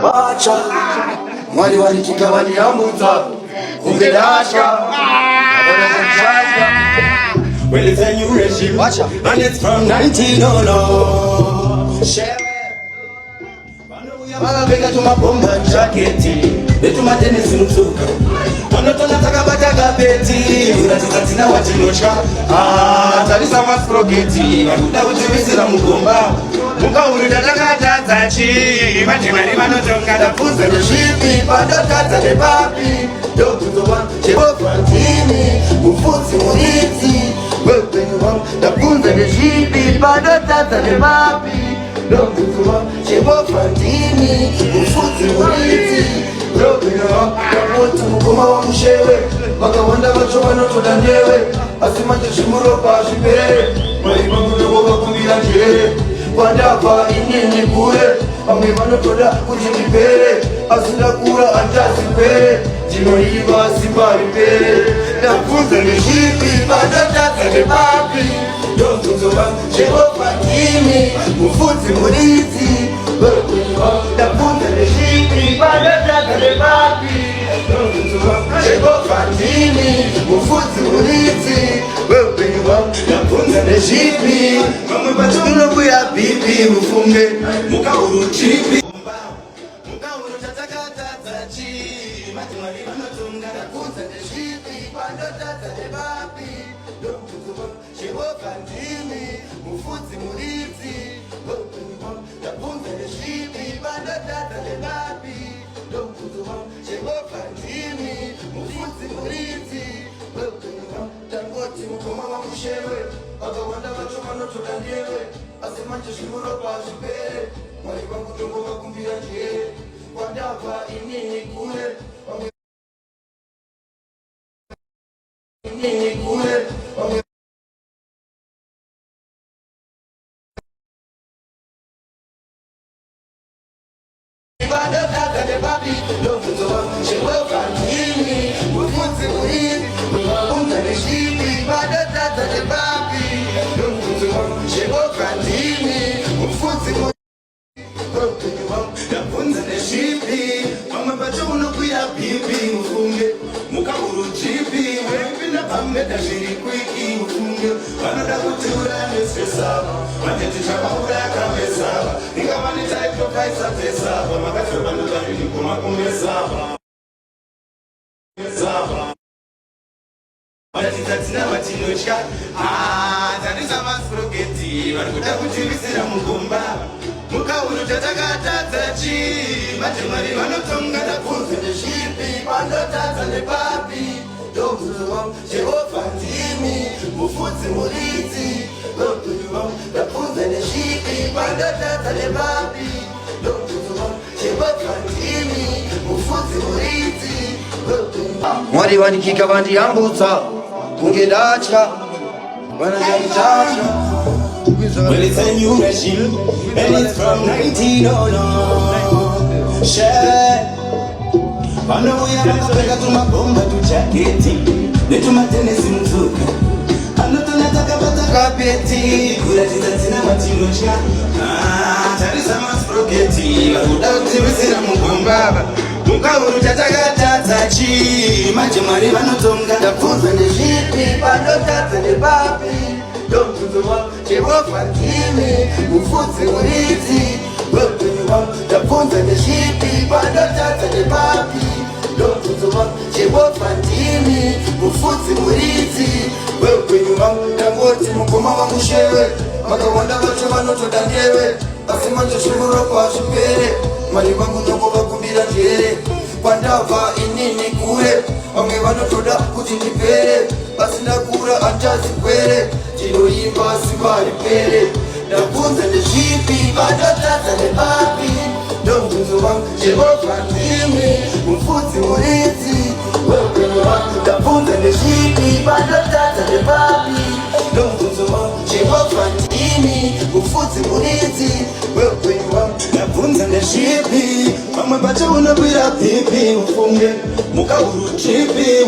Bacha mwali walikika waliambuza Kungedasha well, it's a new regime, and it's from 1900. Bega tumabomba jaketi, betuma tenisi msuka. Wanoto nataka bataka beti, unatikatina wachinosha. Talisa masprogeti, wakuda ujivisila mugomba. Muka urudadaka tazachi, majimani manotonga da fuze nishipi. Pado tata de papi, dokutowa, chebo fantini, ufuzi muriti. Wepenyuwa, da fuze nishipi. Pado tata de papi, dokutowa, chebo fantini, ufuzi muriti. Wepenyuwa, da fuzi mukoma wa mshewe. Maka wanda wachowa noto danyewe. Asimanje shimuro pa shipere. Maibangu nyogoga kumbira jere. Wandava inini kure Amemano toda kujimipere Asunda kura antasipere Jino hiva simbari pere Nafunza nishipi Badata kade papi Dontuzo wangu chego fatimi Mufuzi murizi Nafunza nishipi Badata kade papi Dontuzo wangu chego fatimi Mufuzi murizi Nafunza nishipi Mama batuno kuya bibi mufunge Muka uruchipi Muka uruchatakata tachi Matumari manotunga Nafunza nishipi Pando tata de babi Donkuzuwa Shewo kandimi Mufuzi murizi Nafunza nishipi Pando tata de babi Donkuzuwa Shewo kandimi Mufuzi murizi Tangoti mukoma wa mshewe Agawanda wachoma noto danyewe Asimanje shimuro pa shipere Mwalibangu tongo wakumbira jere Wandava inini kule Inini kule Ibada tata de babi Lofuzo wa mshewe kandini Mufuzi muhizi Unga nishipi Ibada tata de babi Lofuzo wa mshewe kandini Mufuzi muhizi Nafunza nishipi Mama bacho unokuya bibi Mufunge Muka uruchipi Wepina pameda shirikwiki Mufunge Wanada kutura nesesaba Majetisha maura kamesaba Inga manita itokaisa pesaba Makacho banduka nilikuma kumesaba Wanatitatina wachinoshka Zanisa masprogeti Wanukuda kuchivisira mugomba Muka uruchatakata tachi Majimari wanotonga da fuzi nishipi Pando tata de papi Donkuzuwa Shewo fantimi Mufuzi murizi Donkuzuwa Da fuzi nishipi Pando tata de papi Donkuzuwa Shewo fantimi Mufuzi murizi Mwari wanikika wandi ambuza Kungedacha Wanajalichacha Well, it's a new regime, and it's from 1900. Share. Wano ya tumabomba tujaketi, netuma tenisi mzuka. Ano tunataka bataka beti, kula titatina matinosha. Tarisa masprogeti, wakuda utiwisira mugomba. Muka uruchatakata tachi, majimari wanotonga. Dafunza nishipi, pando tata de papi. Donkuzuwa, chewo fantimi, ufuzi murizi. Wepenyuwa, dafunza nishipi, pando tata de papi. Donkuzuwa, chewo fantimi, ufuzi murizi. Wepenyuwa, tangoti mukoma wa mshewe. Makawanda wacho wanoto danyewe. Asimanje shimuro kwa shipere. Mwalibangu nyogo wakumbira jere. Wandava inini kure. Wame wanotoda kujindipere. Asina kura anjazi kwere. Jino hiva simbari pere. Nafunza nishipi Bado tata de papi Donkuzo wangu Chewo fantimi Mfuzi murizi Wewe wangu Nafunza nishipi Bado tata de papi Donkuzo wangu Chewo fantimi Mfuzi murizi Wewe wangu Nafunza nishipi Mama bacha unabira pipi Mfunge Muka uruchipi